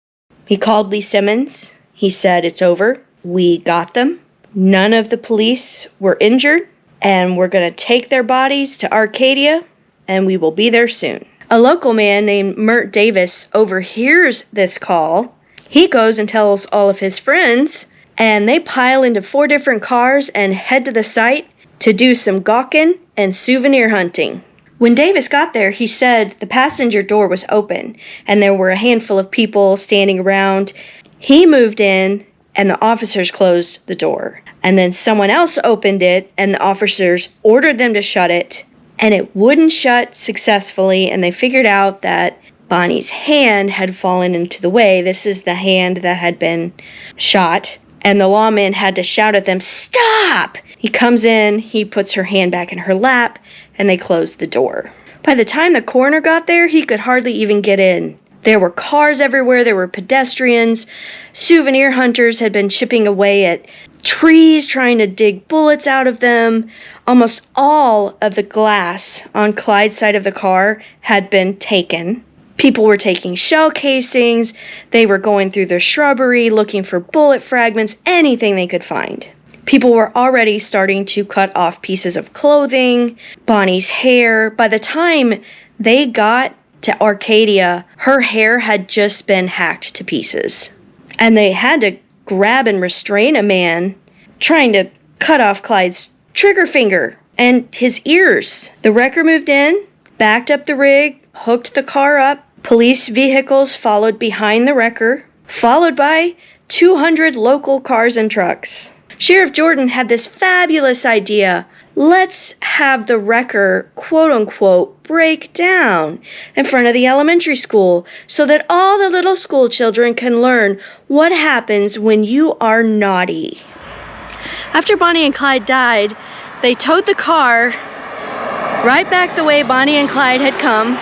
He called Lee Simmons. He said, "It's over. We got them. None of the police were injured. And we're going to take their bodies to Arcadia and we will be there soon." A local man named Mert Davis overhears this call. He goes and tells all of his friends, and they pile into 4 different cars and head to the site to do some gawking and souvenir hunting. When Davis got there, he said the passenger door was open, and there were a handful of people standing around. He moved in, and the officers closed the door. And then someone else opened it, and the officers ordered them to shut it, and it wouldn't shut successfully, and they figured out that Bonnie's hand had fallen into the way. This is the hand that had been shot, and the lawman had to shout at them, "Stop!" He comes in, he puts her hand back in her lap, and they close the door. By the time the coroner got there, he could hardly even get in. There were cars everywhere, there were pedestrians. Souvenir hunters had been chipping away at trees, trying to dig bullets out of them. Almost all of the glass on Clyde's side of the car had been taken. People were taking shell casings. They were going through the shrubbery, looking for bullet fragments, anything they could find. People were already starting to cut off pieces of clothing, Bonnie's hair. By the time they got to Arcadia, her hair had just been hacked to pieces. And they had to grab and restrain a man trying to cut off Clyde's trigger finger and his ears. The wrecker moved in, backed up the rig, hooked the car up. Police vehicles followed behind the wrecker, followed by 200 local cars and trucks. Sheriff Jordan had this fabulous idea. Let's have the wrecker, quote-unquote, break down in front of the elementary school so that all the little school children can learn what happens when you are naughty. After Bonnie and Clyde died, they towed the car right back the way Bonnie and Clyde had come,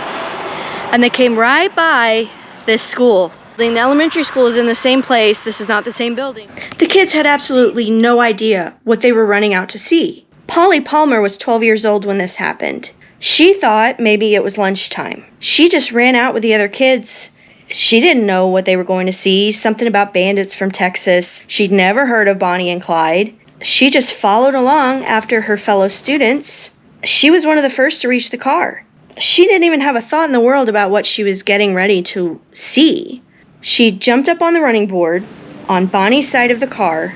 and they came right by this school. The elementary school is in the same place. This is not the same building. The kids had absolutely no idea what they were running out to see. Polly Palmer was 12 years old when this happened. She thought maybe it was lunchtime. She just ran out with the other kids. She didn't know what they were going to see, something about bandits from Texas. She'd never heard of Bonnie and Clyde. She just followed along after her fellow students. She was one of the first to reach the car. She didn't even have a thought in the world about what she was getting ready to see. She jumped up on the running board on Bonnie's side of the car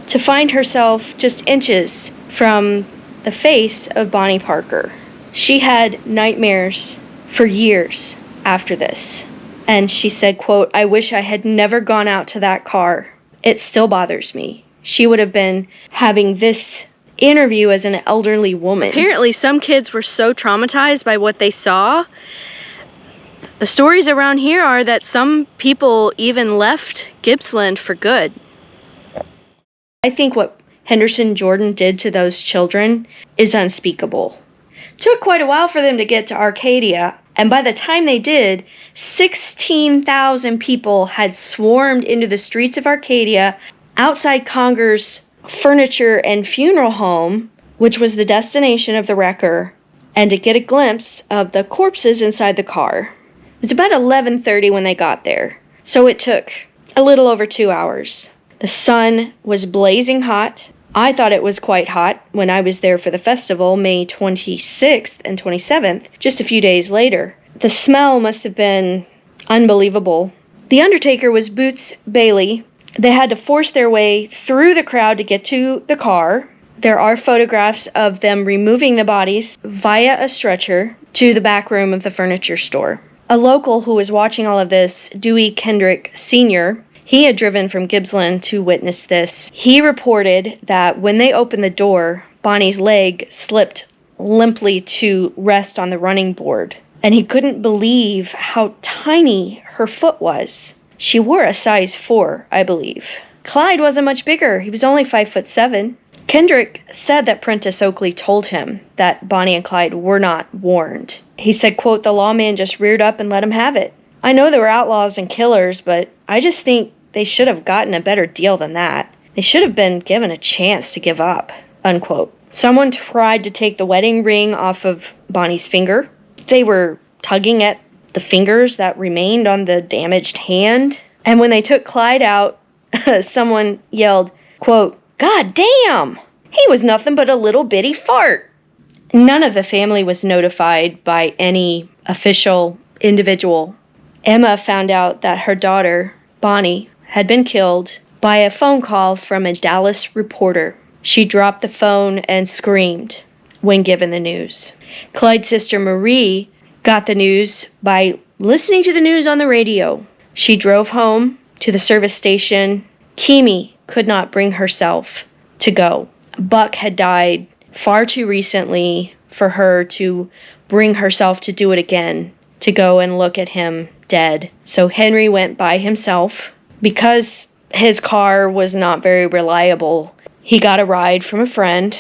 to find herself just inches from the face of Bonnie Parker. She had nightmares for years after this. And she said, quote, "I wish I had never gone out to that car. It still bothers me." She would have been having this interview as an elderly woman. Apparently, some kids were so traumatized by what they saw. The stories around here are that some people even left Gibsland for good. I think what Henderson Jordan did to those children is unspeakable. It took quite a while for them to get to Arcadia, and by the time they did, 16,000 people had swarmed into the streets of Arcadia outside Conger's furniture and funeral home, which was the destination of the wrecker, and to get a glimpse of the corpses inside the car. It was about 11:30 when they got there, so it took a little over 2 hours. The sun was blazing hot. I thought it was quite hot when I was there for the festival, May 26th and 27th, just a few days later. The smell must have been unbelievable. The undertaker was Boots Bailey. They had to force their way through the crowd to get to the car. There are photographs of them removing the bodies via a stretcher to the back room of the furniture store. A local who was watching all of this, Dewey Kendrick Sr., he had driven from Gibsland to witness this. He reported that when they opened the door, Bonnie's leg slipped limply to rest on the running board, and he couldn't believe how tiny her foot was. She wore a size 4, I believe. Clyde wasn't much bigger. He was only 5'7". Kendrick said that Prentice Oakley told him that Bonnie and Clyde were not warned. He said, quote, "The lawman just reared up and let him have it. I know they were outlaws and killers, but I just think they should have gotten a better deal than that. They should have been given a chance to give up," unquote. Someone tried to take the wedding ring off of Bonnie's finger. They were tugging at the fingers that remained on the damaged hand. And when they took Clyde out, someone yelled, quote, "God damn! He was nothing but a little bitty fart." None of the family was notified by any official individual. Emma found out that her daughter, Bonnie, had been killed by a phone call from a Dallas reporter. She dropped the phone and screamed when given the news. Clyde's sister Marie got the news by listening to the news on the radio. She drove home to the service station. Kimi could not bring herself to go. Buck had died far too recently for her to bring herself to do it again, to go and look at him dead. So Henry went by himself. Because his car was not very reliable, he got a ride from a friend.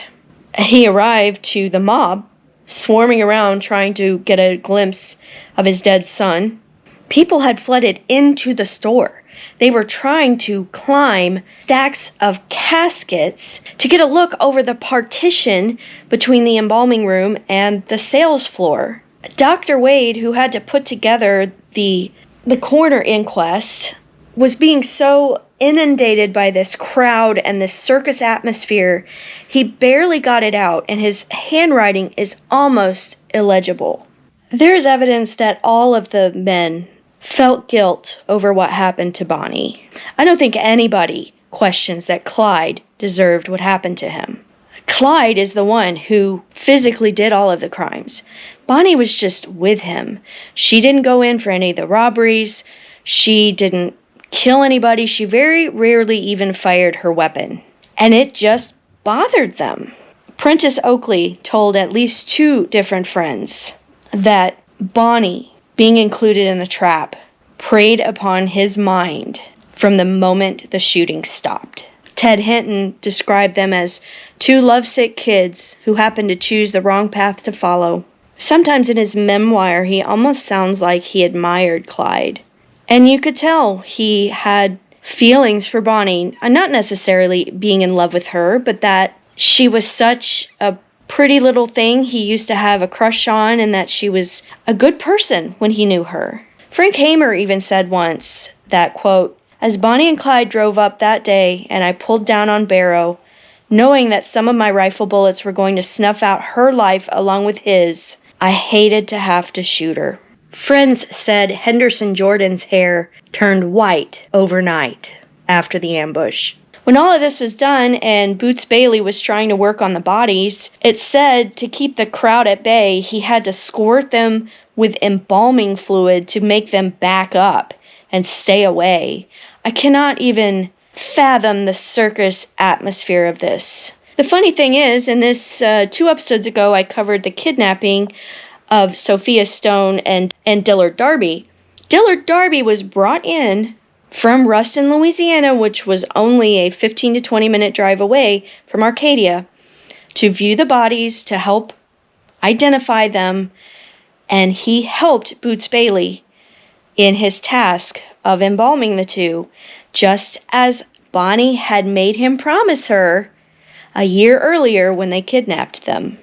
He arrived to the mob swarming around trying to get a glimpse of his dead son. People had flooded into the store. They were trying to climb stacks of caskets to get a look over the partition between the embalming room and the sales floor. Dr. Wade, who had to put together the coroner inquest, was being so inundated by this crowd and this circus atmosphere, he barely got it out, and his handwriting is almost illegible. There is evidence that all of the men felt guilt over what happened to Bonnie. I don't think anybody questions that Clyde deserved what happened to him. Clyde is the one who physically did all of the crimes. Bonnie was just with him. She didn't go in for any of the robberies. She didn't kill anybody. She very rarely even fired her weapon. And it just bothered them. Prentice Oakley told at least 2 different friends that Bonnie, being included in the trap, preyed upon his mind from the moment the shooting stopped. Ted Hinton described them as 2 lovesick kids who happened to choose the wrong path to follow. Sometimes in his memoir, he almost sounds like he admired Clyde. And you could tell he had feelings for Bonnie, not necessarily being in love with her, but that she was such a pretty little thing he used to have a crush on, and that she was a good person when he knew her. Frank Hamer even said once that, quote, "As Bonnie and Clyde drove up that day and I pulled down on Barrow, knowing that some of my rifle bullets were going to snuff out her life along with his, I hated to have to shoot her." Friends said Henderson Jordan's hair turned white overnight after the ambush. When all of this was done and Boots Bailey was trying to work on the bodies, it said to keep the crowd at bay, he had to squirt them with embalming fluid to make them back up and stay away. I cannot even fathom the circus atmosphere of this. The funny thing is, in this 2 episodes ago, I covered the kidnapping of Sophia Stone and Dillard Darby. Dillard Darby was brought in from Ruston, Louisiana, which was only a 15 to 20 minute drive away from Arcadia, to view the bodies, to help identify them, and he helped Boots Bailey in his task of embalming the 2, just as Bonnie had made him promise her a year earlier when they kidnapped them.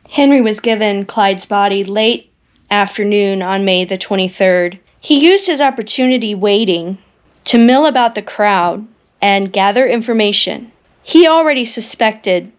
Henry was given Clyde's body late afternoon on May the 23rd. He used his opportunity waiting to mill about the crowd and gather information. He already suspected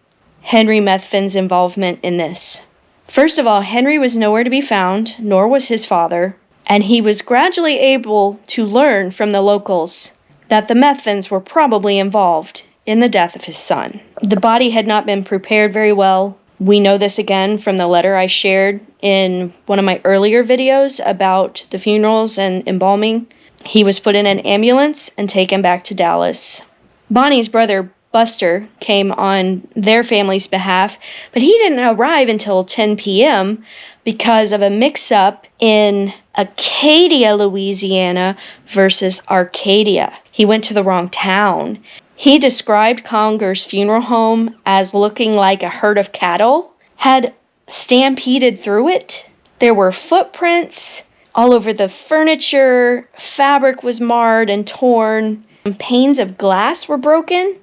Henry Methvin's involvement in this. First of all, Henry was nowhere to be found, nor was his father, and he was gradually able to learn from the locals that the Methvins were probably involved in the death of his son. The body had not been prepared very well. We know this again from the letter I shared in one of my earlier videos about the funerals and embalming. He was put in an ambulance and taken back to Dallas. Bonnie's brother, Buster, came on their family's behalf, but he didn't arrive until 10 p.m. because of a mix-up in Acadia, Louisiana versus Arcadia. He went to the wrong town. He described Conger's funeral home as looking like a herd of cattle had stampeded through it. There were footprints all over the furniture. Fabric was marred and torn. Panes of glass were broken.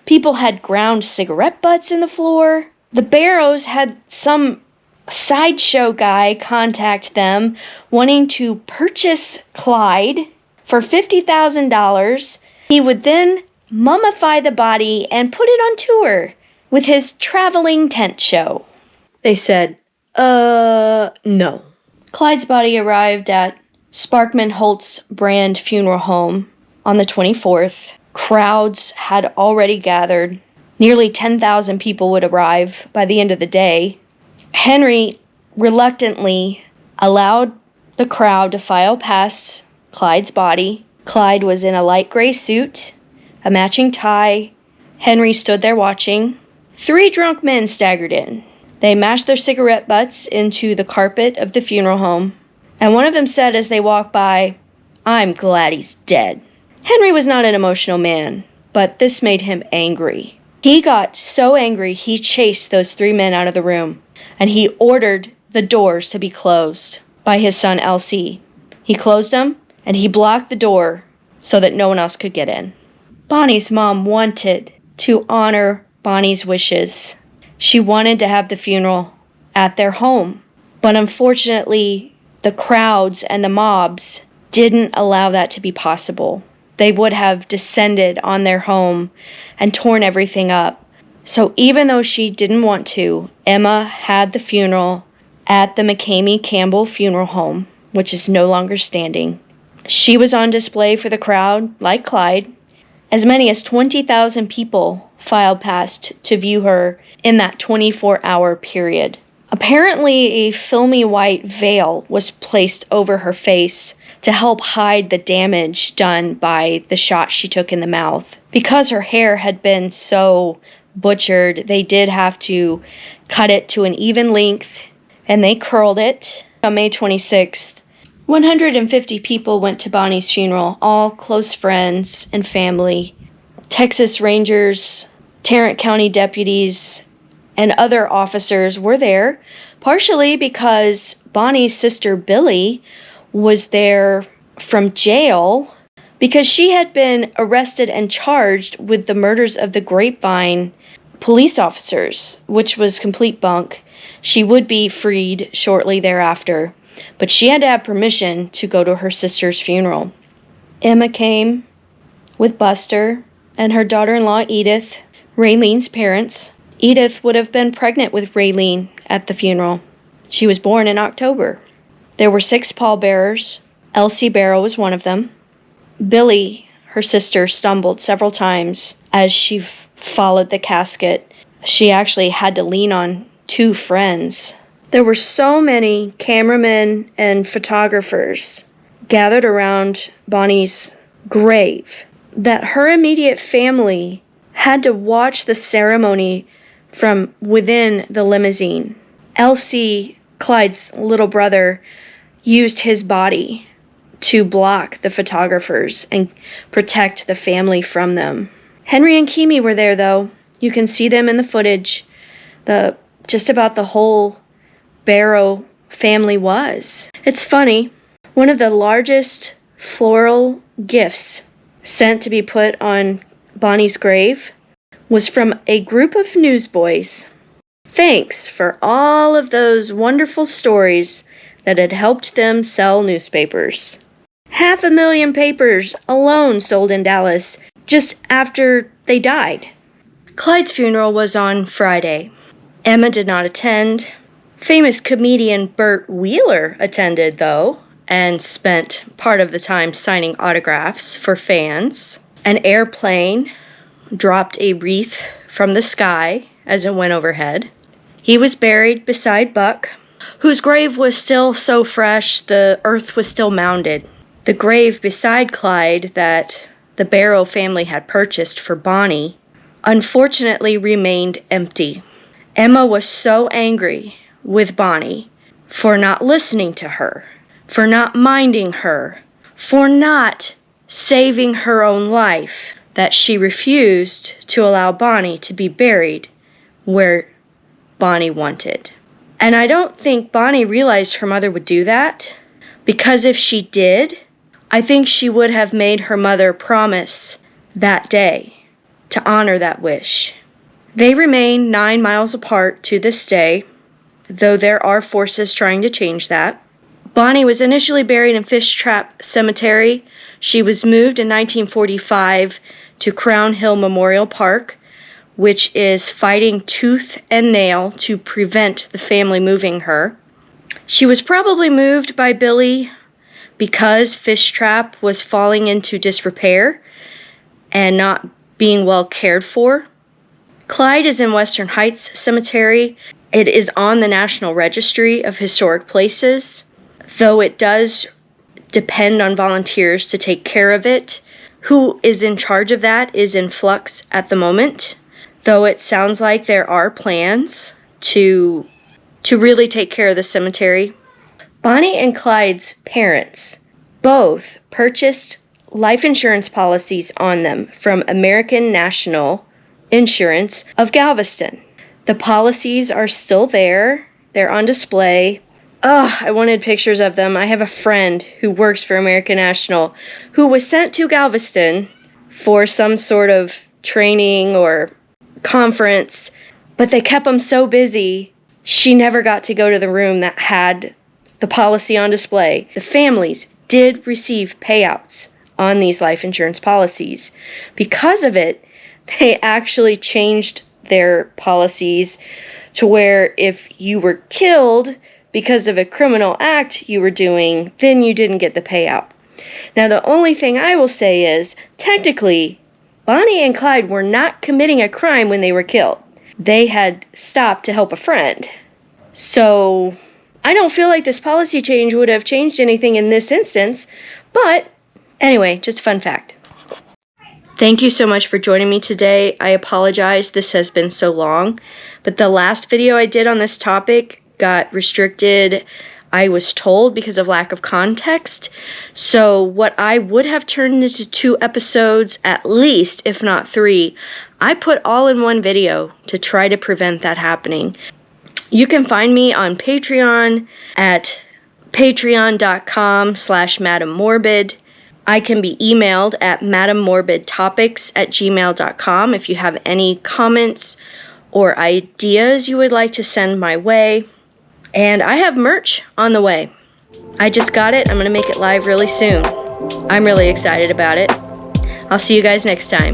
People had ground cigarette butts in the floor. The Barrows had some sideshow guy contact them wanting to purchase Clyde for $50,000. He would then mummify the body and put it on tour with his traveling tent show. They said, no. Clyde's body arrived at Sparkman Holt's Brand Funeral Home on the 24th. Crowds had already gathered. Nearly 10,000 people would arrive by the end of the day. Henry reluctantly allowed the crowd to file past Clyde's body. Clyde was in a light gray suit, a matching tie. Henry stood there watching. 3 drunk men staggered in. They mashed their cigarette butts into the carpet of the funeral home, and one of them said as they walked by, "I'm glad he's dead." Henry was not an emotional man, but this made him angry. He got so angry he chased those 3 men out of the room, and he ordered the doors to be closed by his son LC. He closed them, and he blocked the door so that no one else could get in. Bonnie's mom wanted to honor Bonnie's wishes. She wanted to have the funeral at their home, but unfortunately, the crowds and the mobs didn't allow that to be possible. They would have descended on their home and torn everything up. So even though she didn't want to, Emma had the funeral at the McCamey Campbell Funeral Home, which is no longer standing. She was on display for the crowd, like Clyde. As many as 20,000 people filed past to view her in that 24-hour period. Apparently, a filmy white veil was placed over her face to help hide the damage done by the shot she took in the mouth. Because her hair had been so butchered, they did have to cut it to an even length, and they curled it. On May 26th, 150 people went to Bonnie's funeral, all close friends and family. Texas Rangers, Tarrant County deputies, and other officers were there, partially because Bonnie's sister Billy was there from jail because she had been arrested and charged with the murders of the Grapevine police officers, which was complete bunk. She would be freed shortly thereafter, but she had to have permission to go to her sister's funeral. Emma came with Buster and her daughter-in-law Edith, Raylene's parents. Edith would have been pregnant with Raylene at the funeral. She was born in October. There were 6 pallbearers. Elsie Barrow was one of them. Billy, her sister, stumbled several times as she followed the casket. She actually had to lean on 2 friends. There were so many cameramen and photographers gathered around Bonnie's grave that her immediate family had to watch the ceremony from within the limousine. Elsie, Clyde's little brother, used his body to block the photographers and protect the family from them. Henry and Kimi were there, though. You can see them in the footage. Just about the whole Barrow family was. It's funny. One of the largest floral gifts sent to be put on Bonnie's grave was from a group of newsboys. Thanks for all of those wonderful stories that had helped them sell newspapers. 500,000 papers alone sold in Dallas just after they died. Clyde's funeral was on Friday. Emma did not attend. Famous comedian Burt Wheeler attended, though, and spent part of the time signing autographs for fans. An airplane dropped a wreath from the sky as it went overhead. He was buried beside Buck, whose grave was still so fresh the earth was still mounded. The grave beside Clyde that the Barrow family had purchased for Bonnie unfortunately remained empty. Emma was so angry with Bonnie for not listening to her, for not minding her, for not saving her own life, that she refused to allow Bonnie to be buried where Bonnie wanted. And I don't think Bonnie realized her mother would do that, because if she did, I think she would have made her mother promise that day to honor that wish. They remain 9 miles apart to this day, though there are forces trying to change that. Bonnie was initially buried in Fish Trap Cemetery. She was moved in 1945 to Crown Hill Memorial Park, which is fighting tooth and nail to prevent the family moving her. She was probably moved by Billy because Fish Trap was falling into disrepair and not being well cared for. Clyde is in Western Heights Cemetery. It is on the National Registry of Historic Places, though it does depend on volunteers to take care of it. Who is in charge of that is in flux at the moment, though it sounds like there are plans to really take care of the cemetery. Bonnie and Clyde's parents both purchased life insurance policies on them from American National Insurance of Galveston. The policies are still there. They're on display. I wanted pictures of them. I have a friend who works for American National who was sent to Galveston for some sort of training or conference, but they kept them so busy, she never got to go to the room that had the policy on display. The families did receive payouts on these life insurance policies. Because of it, they actually changed their policies to where if you were killed because of a criminal act you were doing, then you didn't get the payout. Now, the only thing I will say is, technically, Bonnie and Clyde were not committing a crime when they were killed. They had stopped to help a friend. So, I don't feel like this policy change would have changed anything in this instance, but anyway, just a fun fact. Thank you so much for joining me today. I apologize this has been so long, but the last video I did on this topic got restricted, I was told, because of lack of context. So what I would have turned into 2 episodes at least, if not 3, I put all in one video to try to prevent that happening. You can find me on Patreon at patreon.com/MadamMorbid. I can be emailed at madammorbidtopics@gmail.com if you have any comments or ideas you would like to send my way. And I have merch on the way. I just got it. I'm going to make it live really soon. I'm really excited about it. I'll see you guys next time.